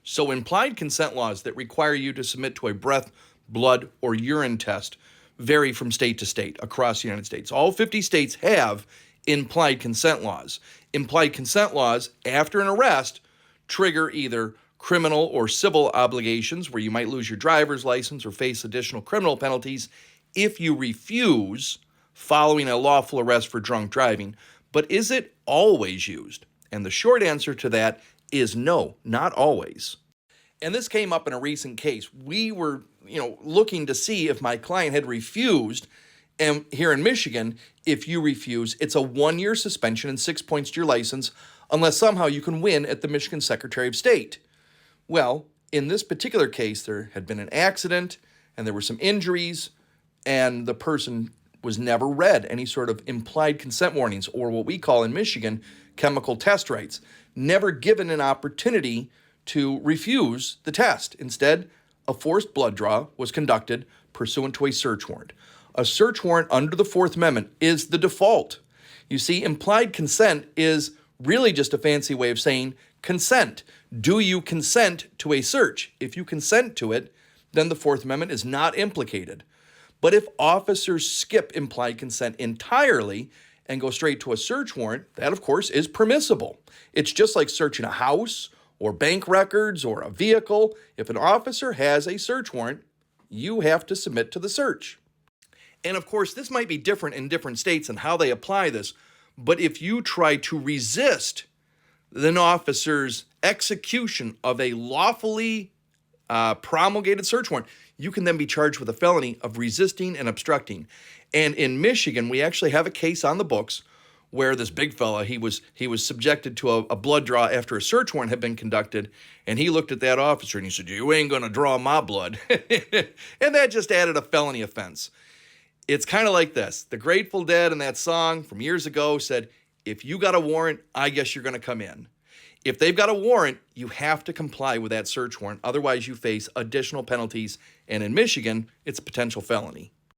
So implied consent laws that require you to submit to a breath, blood, or urine test vary from state to state across the United States. All 50 states have implied consent laws. Implied consent laws, after an arrest, trigger either criminal or civil obligations where you might lose your driver's license or face additional criminal penalties if you refuse following a lawful arrest for drunk driving. But is it always used? And the short answer to that is no, not always. And this came up in a recent case. We were, looking to see if my client had refused. And here in Michigan, if you refuse, it's a 1-year suspension and 6 points to your license unless somehow you can win at the Michigan Secretary of State. Well, in this particular case, there had been an accident and there were some injuries, and the person was never read any sort of implied consent warnings, or what we call in Michigan, chemical test rights. Never given an opportunity to refuse the test. Instead, a forced blood draw was conducted pursuant to a search warrant. A search warrant under the Fourth Amendment is the default. You see, implied consent is really just a fancy way of saying consent. Do you consent to a search? If you consent to it, then the Fourth Amendment is not implicated. But if officers skip implied consent entirely and go straight to a search warrant, that of course is permissible. It's just like searching a house or bank records or a vehicle. If an officer has a search warrant, you have to submit to the search. And of course, this might be different in different states and how they apply this, but if you try to resist an officer's execution of a lawfully promulgated search warrant, you can then be charged with a felony of resisting and obstructing. And in Michigan, we actually have a case on the books where this big fella, he was subjected to a blood draw after a search warrant had been conducted, and he looked at that officer and he said, "You ain't gonna draw my blood." And that just added a felony offense. It's kind of like this. The Grateful Dead in that song from years ago said, "If you got a warrant, I guess you're gonna come in." If they've got a warrant, you have to comply with that search warrant. Otherwise, you face additional penalties. And in Michigan, it's a potential felony.